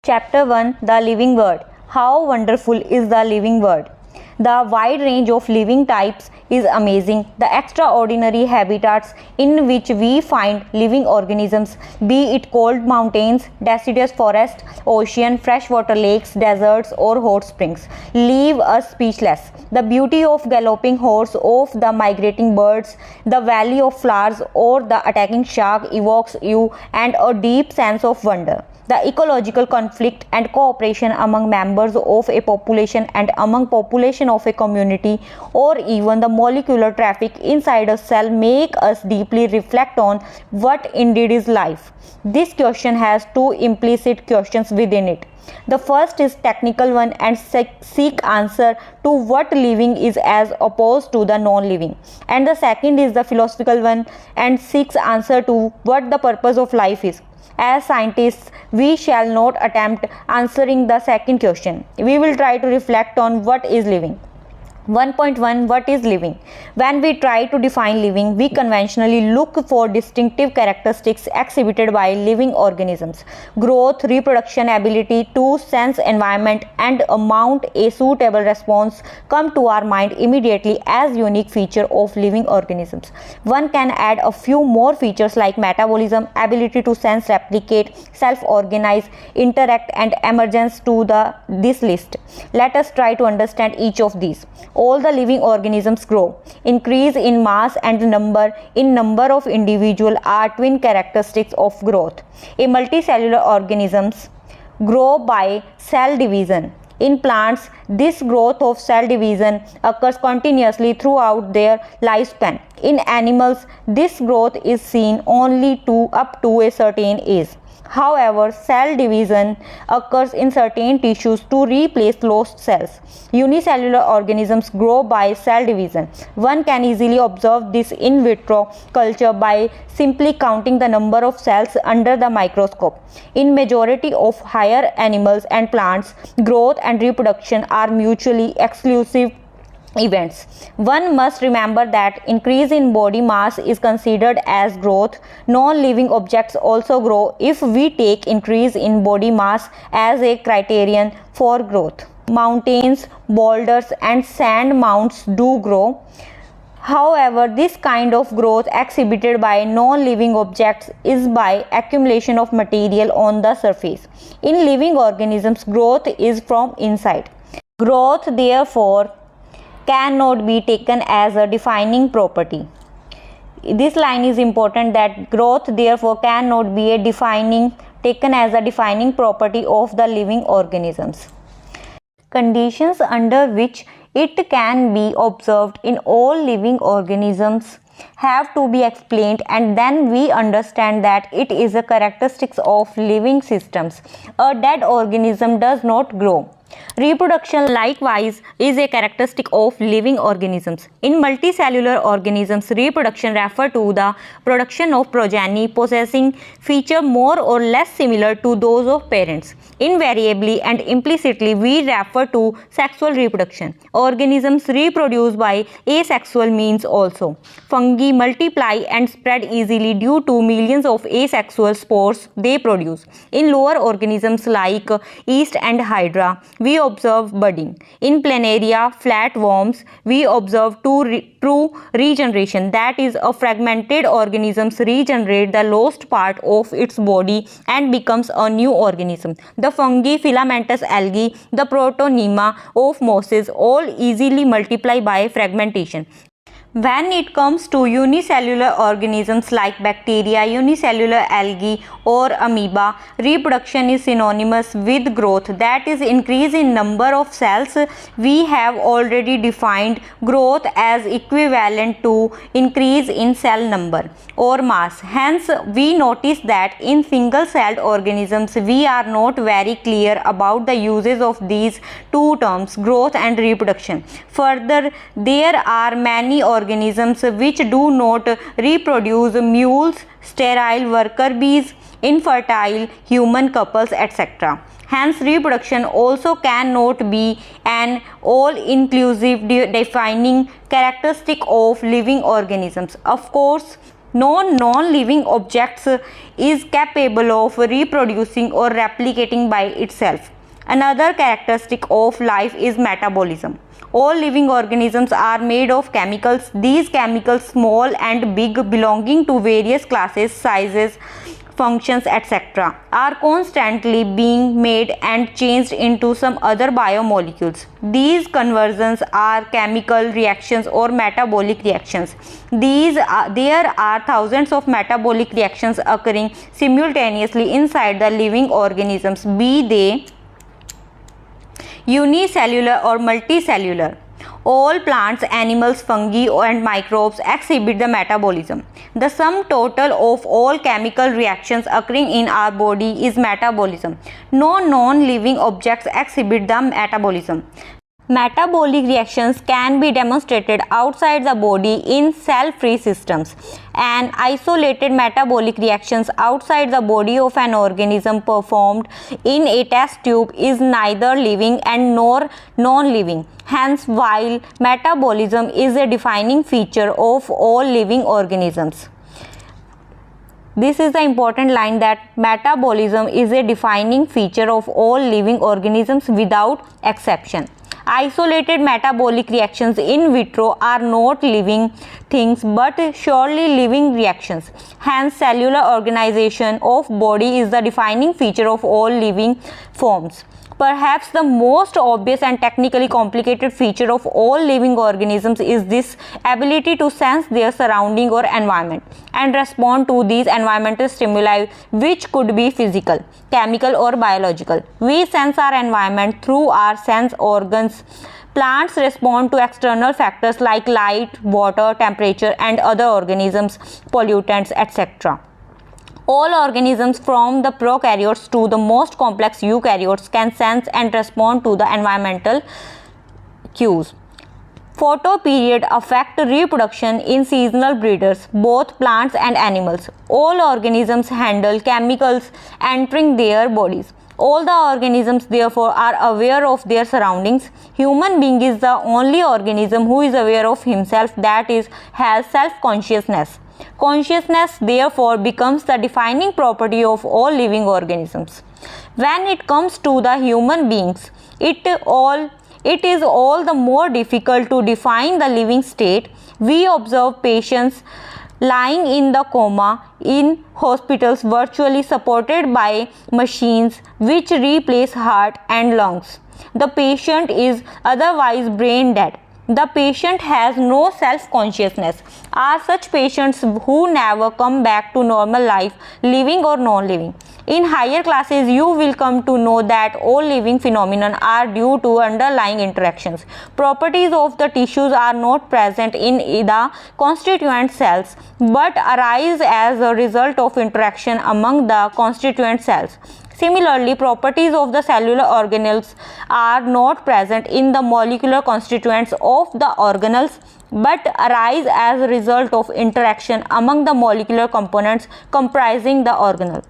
Chapter 1, The Living World. How wonderful is the living world? The wide range of living types is amazing. The extraordinary habitats in which we find living organisms, be it cold mountains, deciduous forest, ocean, freshwater lakes, deserts, or hot springs, leave us speechless. The beauty of galloping horse, of the migrating birds, the valley of flowers, or the attacking shark evokes you and a deep sense of wonder. The ecological conflict and cooperation among members of a population and among population of a community, or even the molecular traffic inside a cell, make us deeply reflect on what indeed is life. This question has two implicit questions within it. The first is technical one and seek answer to what living is as opposed to the non-living, and the second is the philosophical one and seeks answer to what the purpose of life is. As scientists, we shall not attempt answering the second question. We will try to reflect on what is living. 1.1 What is living? When we try to define living, we conventionally look for distinctive characteristics exhibited by living organisms. Growth, reproduction, ability to sense environment, and mount a suitable response come to our mind immediately as unique feature of living organisms. One can add a few more features like metabolism, ability to sense, replicate, self-organize, interact, and emergence to this list. Let us try to understand each of these. All the living organisms grow. Increase in mass and number of individuals are twin characteristics of growth. A multicellular organisms grow by cell division. In plants, this growth of cell division occurs continuously throughout their lifespan. In animals, this growth is seen only up to a certain age. However, cell division occurs in certain tissues to replace lost cells. Unicellular organisms grow by cell division. One can easily observe this in vitro culture by simply counting the number of cells under the microscope. In majority of higher animals and plants, growth and reproduction are mutually exclusive events. One must remember that increase in body mass is considered as growth. Non-living objects also grow if we take increase in body mass as a criterion for growth. Mountains, boulders, and sand mounds do grow. However, this kind of growth exhibited by non-living objects is by accumulation of material on the surface. In living organisms, growth is from inside. Growth, therefore, cannot be taken as a defining property. This line is important, that growth therefore cannot be taken as a defining property of the living organisms. Conditions under which it can be observed in all living organisms have to be explained, and then we understand that it is a characteristic of living systems. A dead organism does not grow. Reproduction likewise is a characteristic of living organisms. In multicellular organisms, reproduction refers to the production of progeny possessing features more or less similar to those of parents. Invariably and implicitly, we refer to sexual reproduction. Organisms reproduce by asexual means also. Fungi multiply and spread easily due to millions of asexual spores they produce. In lower organisms like yeast and hydra, we observe budding. In planaria, flatworms, we observe true regeneration, that is, a fragmented organism regenerates the lost part of its body and becomes a new organism. The fungi, filamentous algae, the protonema of mosses all easily multiply by fragmentation. When it comes to unicellular organisms like bacteria, unicellular algae, or amoeba, reproduction is synonymous with growth, that is, increase in number of cells. We have already defined growth as equivalent to increase in cell number or mass. Hence, we notice that in single-celled organisms, we are not very clear about the uses of these two terms, growth and reproduction. Further, there are many organisms which do not reproduce: mules, sterile worker bees, infertile human couples, etc. Hence, reproduction also cannot be an all-inclusive defining characteristic of living organisms. Of course, No non-living objects is capable of reproducing or replicating by itself. Another characteristic of life is metabolism. All living organisms are made of chemicals. These chemicals, small and big, belonging to various classes, sizes, functions, etc., are constantly being made and changed into some other biomolecules. These conversions are chemical reactions or metabolic reactions. There are thousands of metabolic reactions occurring simultaneously inside the living organisms, be they unicellular or multicellular. All plants, animals, fungi and microbes exhibit the metabolism. The sum total of all chemical reactions occurring in our body is metabolism. No non-living objects exhibit the metabolism. Metabolic reactions can be demonstrated outside the body in cell-free systems. An isolated metabolic reactions outside the body of an organism performed in a test tube is neither living and nor non-living. Hence, while metabolism is a defining feature of all living organisms. This is the important line, that metabolism is a defining feature of all living organisms without exception. Isolated metabolic reactions in vitro are not living things but surely living reactions. Hence, cellular organization of body is the defining feature of all living forms. Perhaps the most obvious and technically complicated feature of all living organisms is this ability to sense their surrounding or environment and respond to these environmental stimuli, which could be physical, chemical or biological. We sense our environment through our sense organs. Plants respond to external factors like light, water, temperature and other organisms, pollutants, etc. All organisms from the prokaryotes to the most complex eukaryotes can sense and respond to the environmental cues. Photoperiod affect reproduction in seasonal breeders, both plants and animals. All organisms handle chemicals entering their bodies. All the organisms therefore are aware of their surroundings. Human being is the only organism who is aware of himself, that is, has self-consciousness. Consciousness therefore becomes the defining property of all living organisms. When it comes to the human beings, it is all the more difficult to define the living state. We observe patients lying in the coma in hospitals virtually supported by machines which replace heart and lungs. The patient is otherwise brain dead. The patient has no self-consciousness. Are such patients who never come back to normal life, living or non-living? In higher classes, you will come to know that all living phenomena are due to underlying interactions. Properties of the tissues are not present in the constituent cells, but arise as a result of interaction among the constituent cells. Similarly, properties of the cellular organelles are not present in the molecular constituents of the organelles, but arise as a result of interaction among the molecular components comprising the organelle.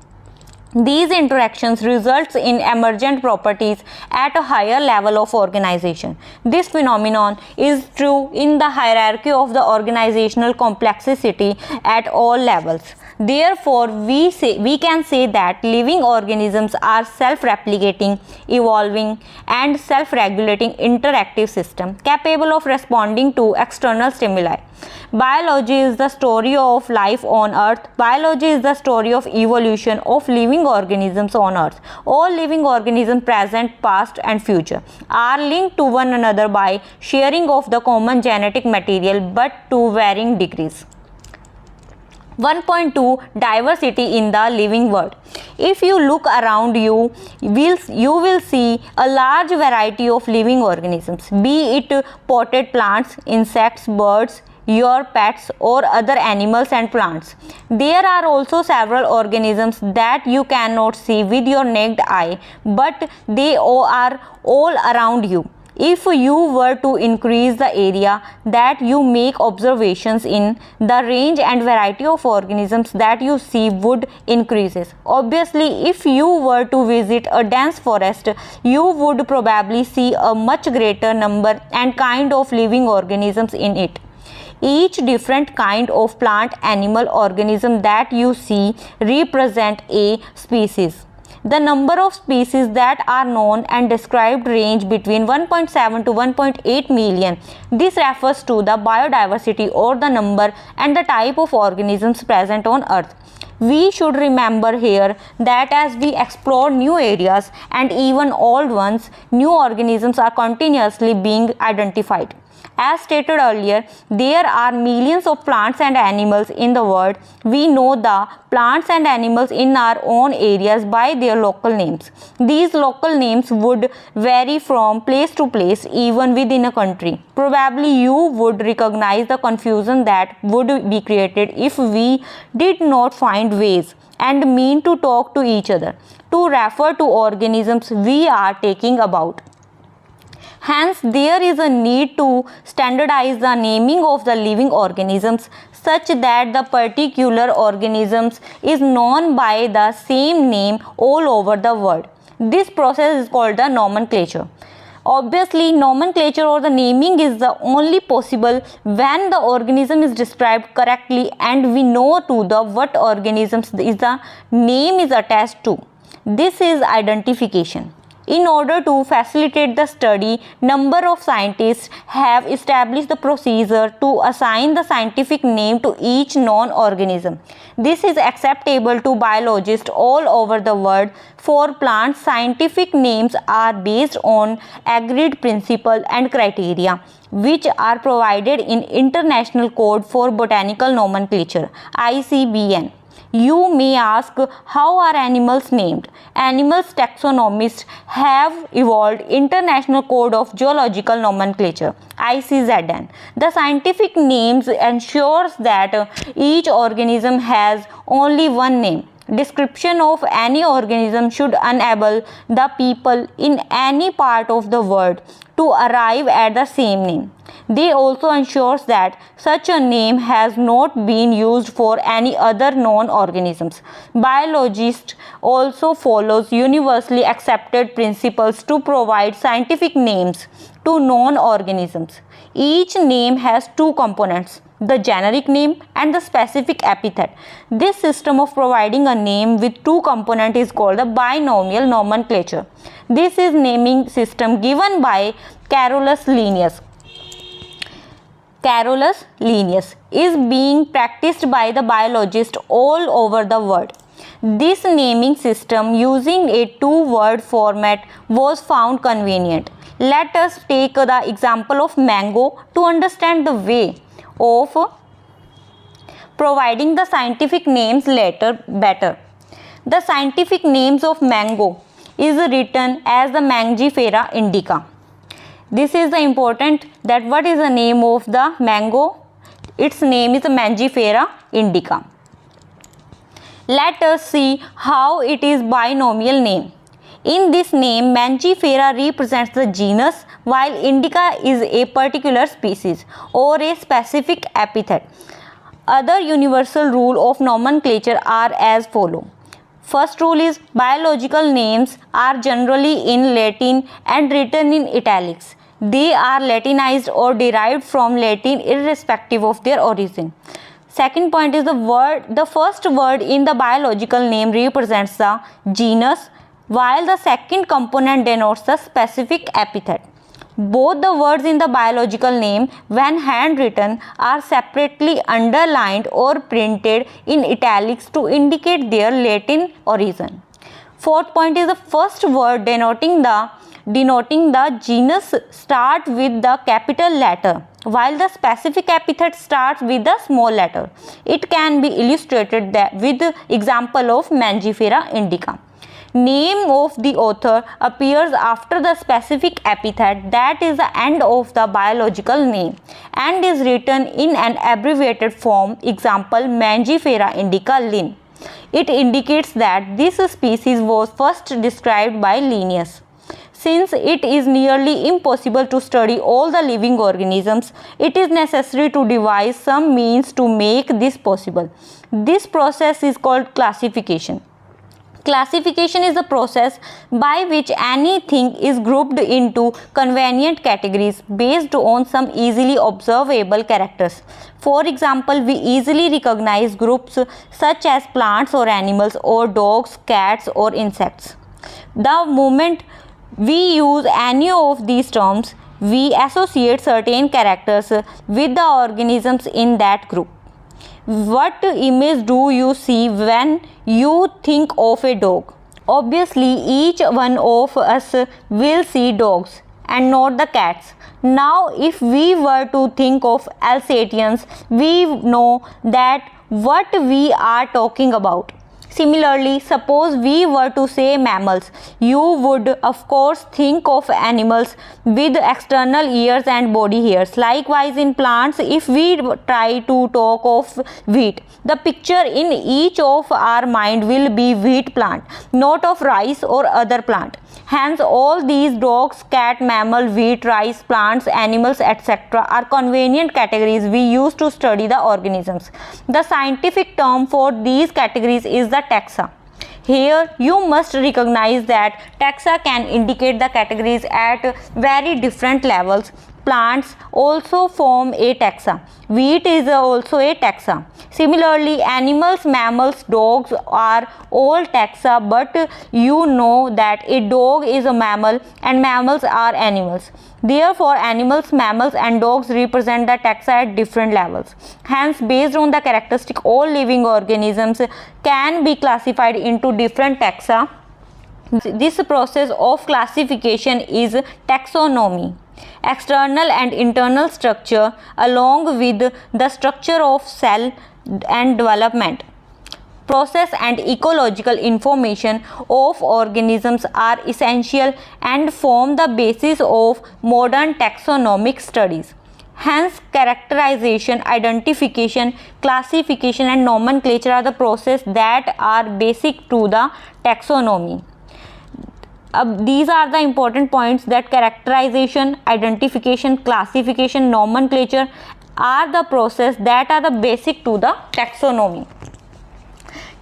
These interactions results in emergent properties at a higher level of organization. This phenomenon is true in the hierarchy of the organizational complexity at all levels. Therefore, we can say that living organisms are self-replicating, evolving and self-regulating interactive systems capable of responding to external stimuli. Biology is the story of life on earth. Biology is the story of evolution of living organisms on earth. All living organisms, present, past and future, are linked to one another by sharing of the common genetic material, but to varying degrees. 1.2 Diversity in the living world. If you look around you, you will see a large variety of living organisms, be it potted plants, insects, birds, your pets or other animals and plants. There are also several organisms that you cannot see with your naked eye, but they are all around you. If you were to increase the area that you make observations in, the range and variety of organisms that you see would increases. Obviously, if you were to visit a dense forest, you would probably see a much greater number and kind of living organisms in it. Each different kind of plant, animal, organism that you see represent a species. The number of species that are known and described range between 1.7 to 1.8 million. This refers to the biodiversity or the number and the type of organisms present on Earth. We should remember here that as we explore new areas and even old ones, new organisms are continuously being identified. As stated earlier, there are millions of plants and animals in the world. We know the plants and animals in our own areas by their local names. These local names would vary from place to place, even within a country. Probably you would recognize the confusion that would be created if we did not find ways and mean to talk to each other to refer to organisms we are talking about. Hence, there is a need to standardize the naming of the living organisms such that the particular organisms is known by the same name all over the world. This process is called the nomenclature. Obviously, nomenclature or the naming is the only possible when the organism is described correctly and we know to the what organisms is the name is attached to. This is identification. In order to facilitate the study, number of scientists have established the procedure to assign the scientific name to each known organism. This is acceptable to biologists all over the world. For plants, scientific names are based on agreed principles and criteria, which are provided in International Code for Botanical Nomenclature (ICBN). You may ask, how are animals named? Animals taxonomists have evolved International Code of Zoological Nomenclature (ICZN). The scientific names ensures that each organism has only one name. Description of any organism should enable the people in any part of the world to arrive at the same name. They also ensures that such a name has not been used for any other known organisms. Biologists also follows universally accepted principles to provide scientific names to known organisms. Each name has two components, the generic name and the specific epithet. This system of providing a name with two components is called the binomial nomenclature. This is naming system given by Carolus Linnaeus. Carolus Linnaeus is being practiced by the biologists all over the world. This naming system using a two-word format was found convenient. Let us take the example of mango to understand the way of providing the scientific names later better. The scientific names of mango is written as the Mangifera indica. This is the important that what is the name of the mango? Its name is Mangifera indica. Let us see how it is binomial name. In this name, Mangifera represents the genus while indica is a particular species or a specific epithet. Other universal rule of nomenclature are as follow. First rule is biological names are generally in Latin and written in italics. They are Latinized or derived from Latin irrespective of their origin. Second point is the first word in the biological name represents the genus, while the second component denotes the specific epithet. Both the words in the biological name, when handwritten, are separately underlined or printed in italics to indicate their Latin origin. Fourth point is the first word denoting the genus start with the capital letter, while the specific epithet starts with the small letter. It can be illustrated with the example of Mangifera indica. Name of the author appears after the specific epithet, that is the end of the biological name, and is written in an abbreviated form, example Mangifera indica Linn. It indicates that this species was first described by Linnaeus. Since it is nearly impossible to study all the living organisms, it is necessary to devise some means to make this possible. This process is called classification. Classification is the process by which anything is grouped into convenient categories based on some easily observable characters. For example, we easily recognize groups such as plants or animals, or dogs, cats, or insects. The moment we use any of these terms, we associate certain characters with the organisms in that group. What image do you see when you think of a dog? Obviously, each one of us will see dogs and not the cats. Now, if we were to think of Alsatians, we know that what we are talking about. Similarly, suppose we were to say mammals, you would of course think of animals with external ears and body hairs. Likewise, in plants, if we try to talk of wheat, the picture in each of our mind will be wheat plant, not of rice or other plant. Hence, all these dogs, cat, mammal, wheat, rice, plants, animals, etc. are convenient categories we use to study the organisms. The scientific term for these categories is the taxa. Here, you must recognize that taxa can indicate the categories at very different levels. Plants also form a taxa. Wheat is also a taxa. Similarly, animals, mammals, dogs are all taxa, but you know that a dog is a mammal and mammals are animals. Therefore, animals, mammals and dogs represent the taxa at different levels. Hence, based on the characteristic, all living organisms can be classified into different taxa. This process of classification is taxonomy. External and internal structure, along with the structure of cell and development, process and ecological information of organisms are essential and form the basis of modern taxonomic studies. Hence, characterization, identification, classification and nomenclature are the processes that are basic to the taxonomy. These are the important points, that characterization, identification, classification, nomenclature are the process that are the basic to the taxonomy.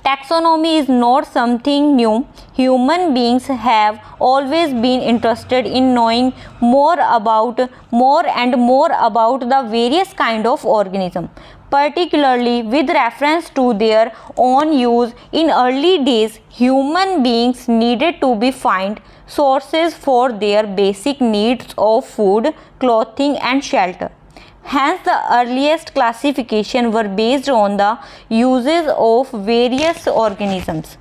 Taxonomy is not something new. Human beings have always been interested in knowing more and more about the various kind of organism, particularly with reference to their own use. In early days, human beings needed to find sources for their basic needs of food, clothing and shelter. Hence, the earliest classification were based on the uses of various organisms.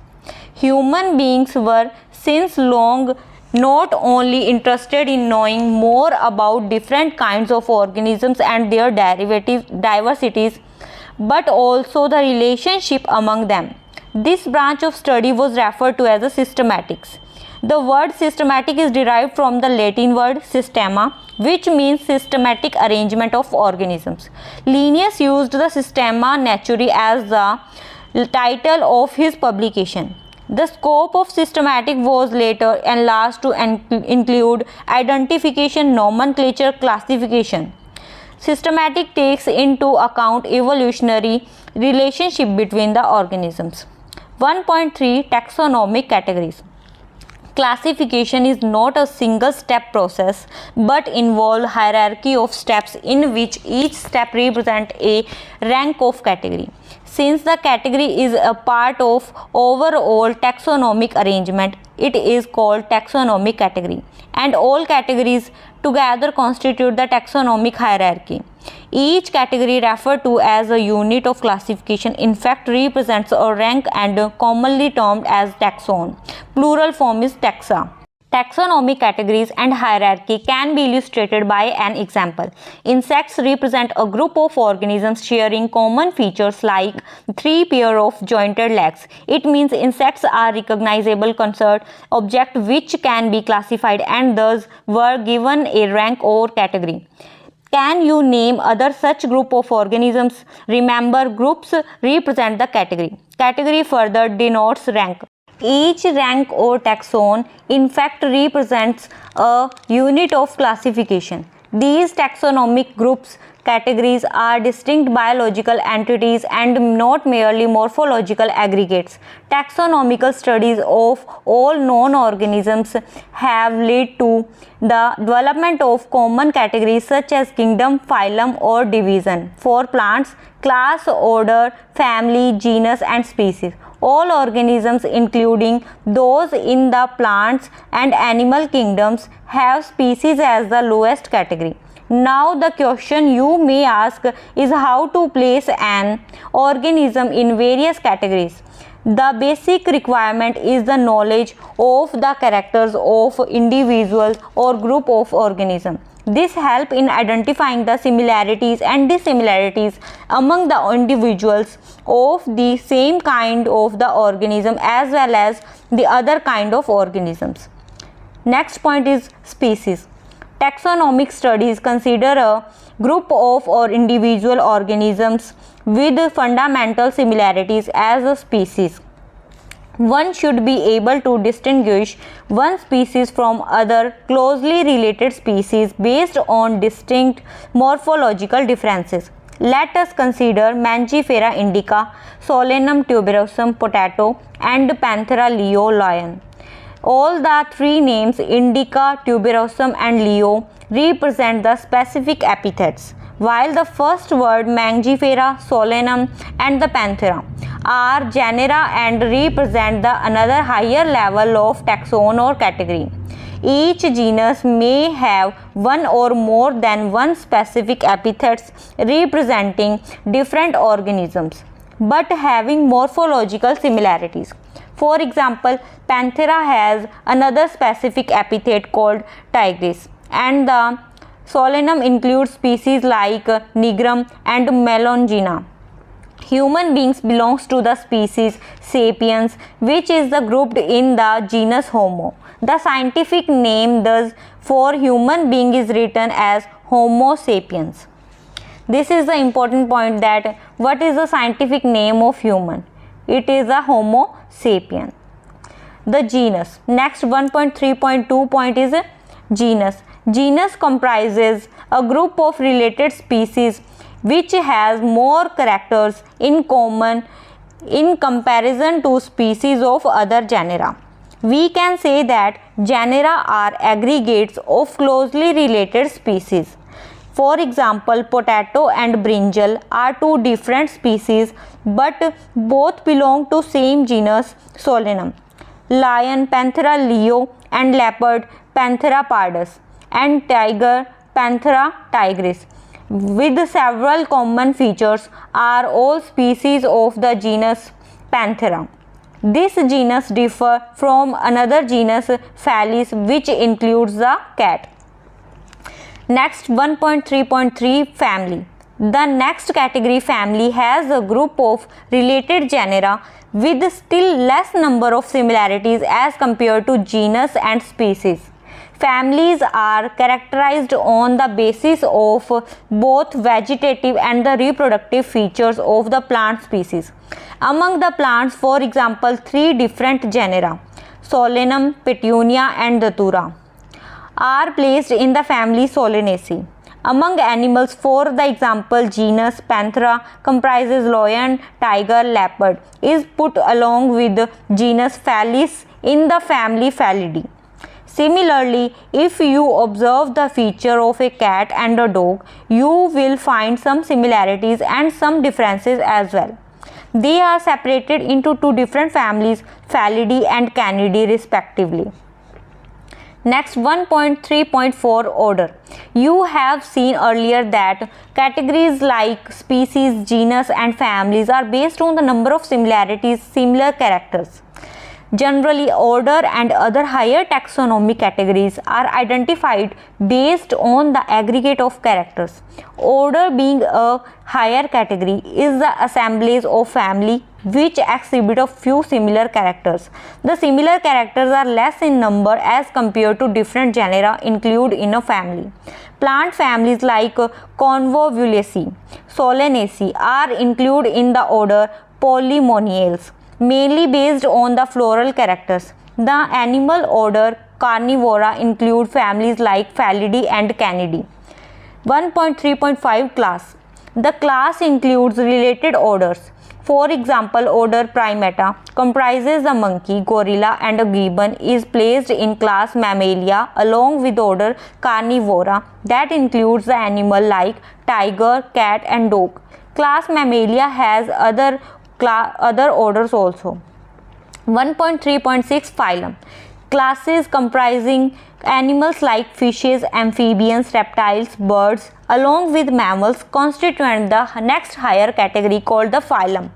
Human beings were since long not only interested in knowing more about different kinds of organisms and their diversities, but also the relationship among them. This branch of study was referred to as the systematics. The word systematic is derived from the Latin word systema, which means systematic arrangement of organisms. Linnaeus used the Systema Naturae as the title of his publication. The scope of systematic was later enlarged to include identification, nomenclature, classification. Systematic takes into account evolutionary relationship between the organisms. 1.3 Taxonomic categories. Classification is not a single step process but involves hierarchy of steps in which each step represents a rank of category. Since the category is a part of overall taxonomic arrangement, it is called taxonomic category, and all categories together constitute the taxonomic hierarchy. Each category, referred to as a unit of classification, in fact represents a rank and commonly termed as taxon. Plural form is taxa. Taxonomic categories and hierarchy can be illustrated by an example. Insects represent a group of organisms sharing common features like 3 pairs of jointed legs. It means insects are recognizable concept objects which can be classified and thus were given a rank or category. Can you name other such group of organisms? Remember, groups represent the category. Category further denotes rank. Each rank or taxon in fact represents a unit of classification. These taxonomic groups categories are distinct biological entities and not merely morphological aggregates. Taxonomical studies of all known organisms have led to the development of common categories such as kingdom, phylum, or division for plants, class, order, family, genus, and species. All organisms, including those in the plants and animal kingdoms, have species as the lowest category. Now the question you may ask is how to place an organism in various categories. The basic requirement is the knowledge of the characters of individuals or group of organisms. This helps in identifying the similarities and dissimilarities among the individuals of the same kind of the organism as well as the other kind of organisms. Next point is species. Taxonomic studies consider a group of or individual organisms with fundamental similarities as a species. One should be able to distinguish one species from other closely related species based on distinct morphological differences. Let us consider Mangifera indica, Solanum tuberosum potato, and Panthera leo lion. All the three names indica, tuberosum, and leo represent the specific epithets, while the first word Mangifera, Solanum, and the Panthera are genera and represent the another higher level of taxon or category. Each genus may have one or more than one specific epithets representing different organisms but having morphological similarities. For example, Panthera has another specific epithet called tigris, and the Solanum includes species like nigrum and melongena. Human beings belongs to the species sapiens, which is grouped in the genus Homo. The scientific name thus for human being is written as Homo sapiens. This is the important point, that what is the scientific name of human? It is a Homo sapien. The genus. Next 1.3.2 point is genus. Genus comprises a group of related species which has more characters in common in comparison to species of other genera. We can say that genera are aggregates of closely related species. For example, potato and brinjal are two different species but both belong to same genus Solanum. Lion, Panthera leo, and leopard, Panthera pardus, and tiger, Panthera tigris, with several common features, are all species of the genus Panthera. This genus differs from another genus Felis, which includes the cat. Next 1.3.3 family. The next category, family, has a group of related genera with still less number of similarities as compared to genus and species. Families are characterized on the basis of both vegetative and the reproductive features of the plant species. Among the plants, for example, three different genera, Solanum, Petunia, and Datura, are placed in the family Solanaceae. Among animals, for the example, genus Panthera comprises lion, tiger, leopard, is put along with genus Felis in the family Felidae. Similarly, if you observe the feature of a cat and a dog, you will find some similarities and some differences as well. They are separated into two different families, Felidae and Canidae respectively. Next 1.3.4 order. You have seen earlier that categories like species, genus, and families are based on the number of similarities, similar characters. Generally, order and other higher taxonomic categories are identified based on the aggregate of characters. Order, being a higher category, is the assemblage of family which exhibit a few similar characters. The similar characters are less in number as compared to different genera included in a family. Plant families like Convolvulaceae, Solanaceae are included in the order Polymoniales, mainly based on the floral characters. The animal order Carnivora include families like Felidae and Canidae. 1.3.5 Class. The class includes related orders. For example, order Primata comprises a monkey, gorilla and a gibbon is placed in class Mammalia along with order Carnivora that includes the animal like tiger, cat and dog. Class Mammalia has other orders also. 1.3.6 Phylum. Classes comprising animals like fishes, amphibians, reptiles, birds along with mammals constitute the next higher category called the phylum.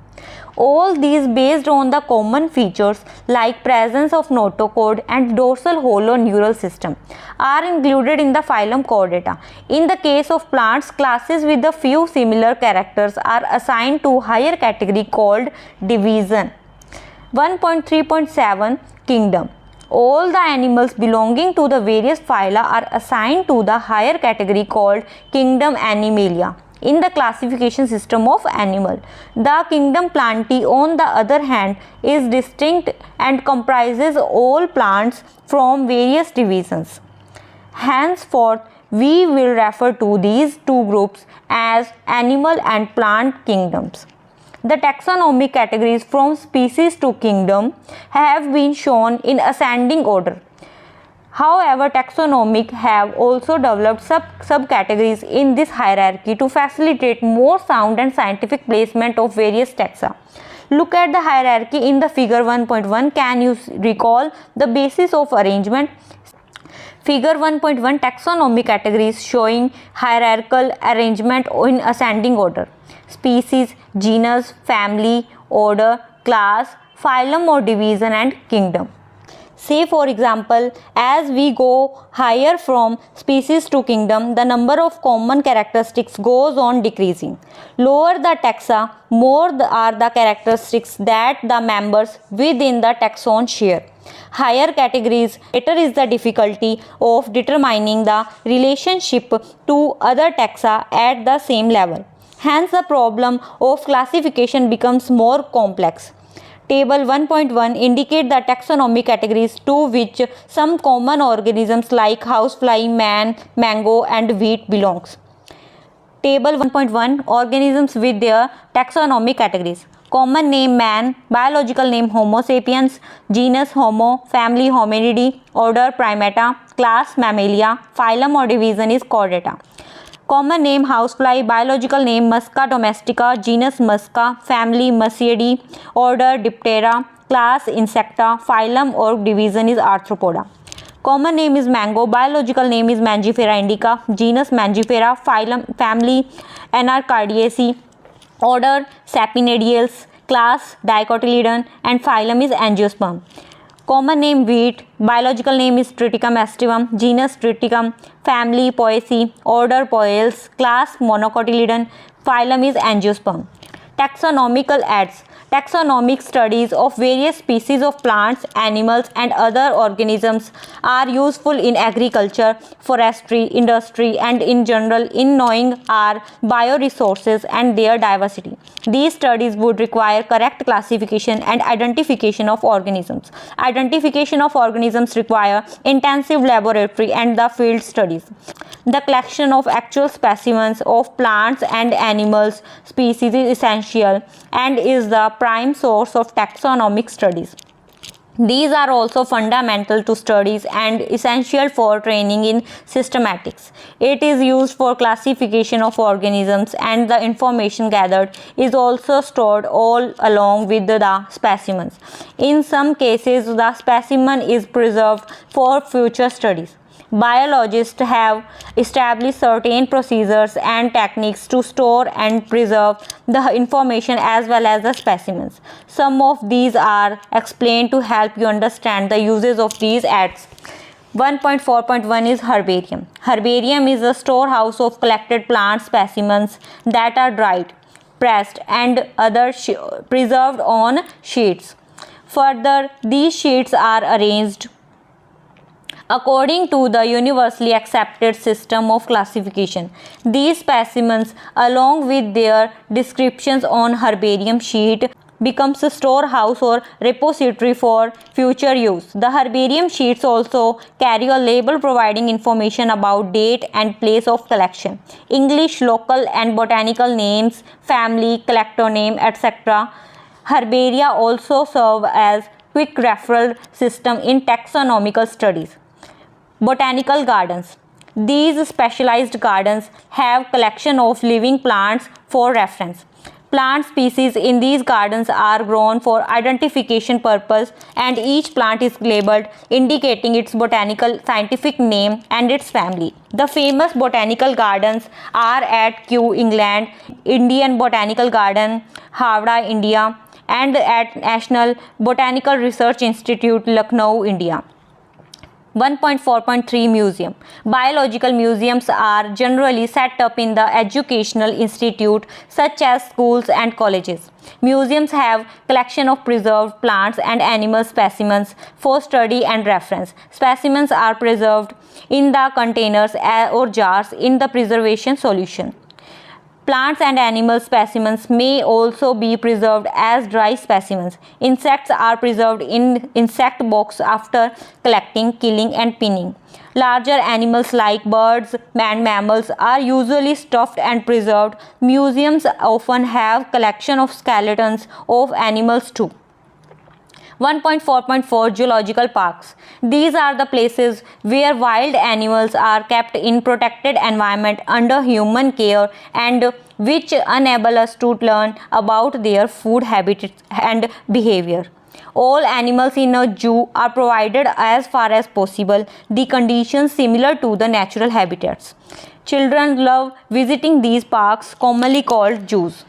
All these based on the common features like presence of notochord and dorsal hollow neural system are included in the phylum Chordata. In the case of plants, classes with a few similar characters are assigned to higher category called division. 1.3.7 Kingdom. All the animals belonging to the various phyla are assigned to the higher category called Kingdom Animalia in the classification system of animal. The kingdom Plantae, on the other hand, is distinct and comprises all plants from various divisions. Henceforth, we will refer to these two groups as animal and plant kingdoms. The taxonomic categories from species to kingdom have been shown in ascending order. However, taxonomic have also developed subcategories in this hierarchy to facilitate more sound and scientific placement of various taxa. Look at the hierarchy in the figure 1.1. Can you recall the basis of arrangement? Figure 1.1 taxonomic categories showing hierarchical arrangement in ascending order. Species, genus, family, order, class, phylum or division and kingdom. Say for example, as we go higher from species to kingdom, the number of common characteristics goes on decreasing. Lower the taxa, more are the characteristics that the members within the taxon share. Higher categories, greater is the difficulty of determining the relationship to other taxa at the same level. Hence, the problem of classification becomes more complex. Table 1.1 indicate the taxonomic categories to which some common organisms like housefly, man, mango and wheat belongs. Table 1.1 organisms with their taxonomic categories. Common name man, biological name Homo sapiens, genus Homo, family Hominidae, order Primata, class Mammalia, phylum or division is Chordata. Common name housefly, biological name Musca domestica, genus Musca, family Muscidae, order Diptera, class Insecta, phylum or division is Arthropoda. Common name is mango, biological name is Mangifera indica, genus Mangifera, phylum family Anarchidaceae, order Sapinadiales, class Dicotyledon and phylum is Angiosperm. Common name wheat, biological name is Triticum aestivum, genus Triticum, family Poaceae, order Poales, class Monocotyledon, phylum is Angiosperm. Taxonomical aids. Taxonomic studies of various species of plants, animals and other organisms are useful in agriculture, forestry, industry and in general in knowing our bioresources and their diversity. These studies would require correct classification and identification of organisms. Identification of organisms require intensive laboratory and the field studies. The collection of actual specimens of plants and animals species is essential and is the prime source of taxonomic studies. These are also fundamental to studies and essential for training in systematics. It is used for classification of organisms and the information gathered is also stored all along with the specimens. In some cases, the specimen is preserved for future studies. Biologists have established certain procedures and techniques to store and preserve the information as well as the specimens. Some of these are explained to help you understand the uses of these aids. 1.4.1 is herbarium. Herbarium is a storehouse of collected plant specimens that are dried, pressed and preserved on sheets. Further, these sheets are arranged according to the universally accepted system of classification. These specimens, along with their descriptions on herbarium sheet, becomes a storehouse or repository for future use. The herbarium sheets also carry a label providing information about date and place of collection, English, local and botanical names, family, collector name, etc. Herbaria also serve as quick referral system in taxonomical studies. Botanical gardens. These specialized gardens have collection of living plants for reference. Plant species in these gardens are grown for identification purpose and each plant is labeled indicating its botanical scientific name and its family. The famous botanical gardens are at Kew, England, Indian Botanical Garden, Havda, India, and at National Botanical Research Institute, Lucknow, India. 1.4.3 Museum. Biological museums are generally set up in the educational institute such as schools and colleges. Museums have collection of preserved plants and animal specimens for study and reference. Specimens are preserved in the containers or jars in the preservation solution. Plants and animal specimens may also be preserved as dry specimens. Insects are preserved in insect box after collecting, killing and pinning. Larger animals like birds and mammals are usually stuffed and preserved. Museums often have collection of skeletons of animals too. 1.4.4 Zoological parks. These are the places where wild animals are kept in protected environment under human care and which enable us to learn about their food habits and behavior. All animals in a zoo are provided as far as possible the conditions similar to the natural habitats. Children love visiting these parks, commonly called zoos.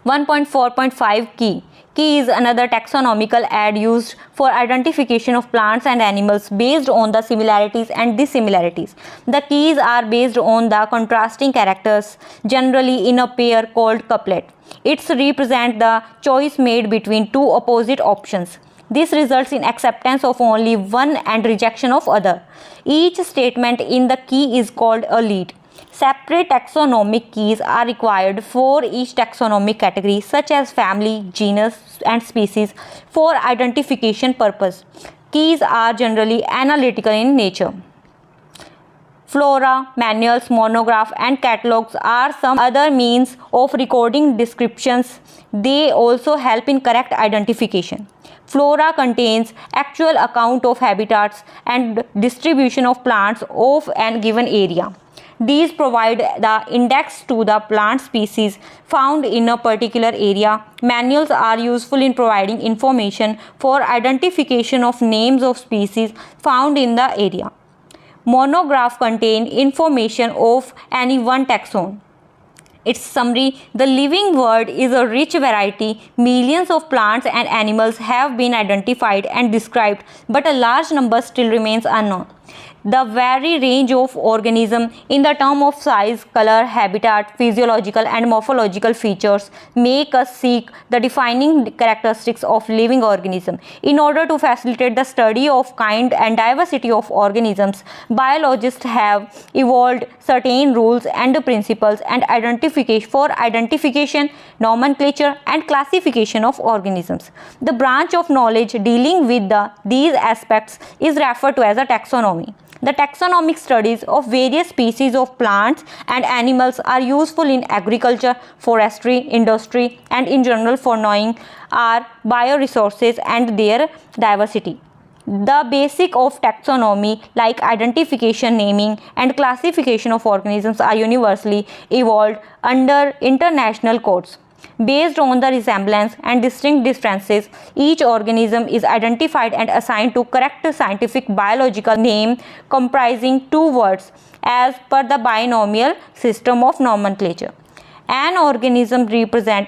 1.4.5 Key. Key is another taxonomical aid used for identification of plants and animals based on the similarities and dissimilarities. The keys are based on the contrasting characters, generally in a pair called couplet. It represents the choice made between two opposite options. This results in acceptance of only one and rejection of other. Each statement in the key is called a lead. Separate taxonomic keys are required for each taxonomic category such as family, genus and species for identification purpose. Keys are generally analytical in nature. Flora, manuals, monograph and catalogs are some other means of recording descriptions. They also help in correct identification. Flora contains actual account of habitats and distribution of plants of a given area. These provide the index to the plant species found in a particular area. Manuals are useful in providing information for identification of names of species found in the area. Monograph contain information of any one taxon. Its summary: the living world is a rich variety. Millions of plants and animals have been identified and described, but a large number still remains unknown. The very range of organisms in the term of size, color, habitat, physiological and morphological features make us seek the defining characteristics of living organism. In order to facilitate the study of kind and diversity of organisms, biologists have evolved certain rules and principles and identification, nomenclature and classification of organisms. The branch of knowledge dealing with these aspects is referred to as a taxonomy. The taxonomic studies of various species of plants and animals are useful in agriculture, forestry, industry, and in general for knowing our bioresources and their diversity. The basics of taxonomy, like identification, naming, and classification of organisms, are universally evolved under international codes. Based on the resemblance and distinct differences, each organism is identified and assigned to correct scientific biological name comprising two words as per the binomial system of nomenclature. An organism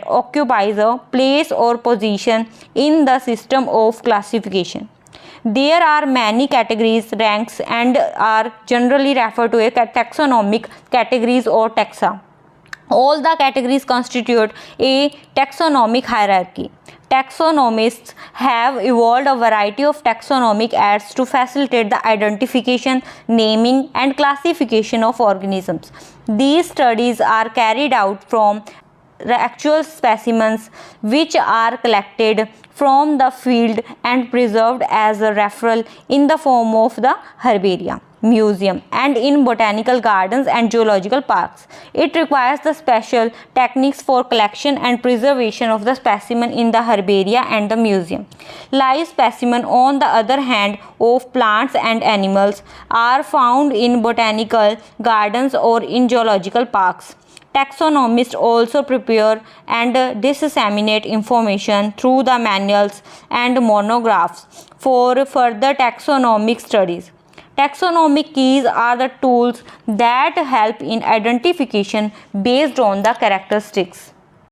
occupies a place or position in the system of classification. There are many categories, ranks, and are generally referred to as taxonomic categories or taxa. All the categories constitute a taxonomic hierarchy. Taxonomists have evolved a variety of taxonomic aids to facilitate the identification, naming, and classification of organisms. These studies are carried out from the actual specimens which are collected from the field and preserved as a referral in the form of the herbaria, museum, and in botanical gardens and zoological parks. It requires the special techniques for collection and preservation of the specimen in the herbaria and the museum. Live specimens, on the other hand, of plants and animals are found in botanical gardens or in zoological parks. Taxonomists also prepare and disseminate information through the manuals and monographs for further taxonomic studies. Taxonomic keys are the tools that help in identification based on the characteristics.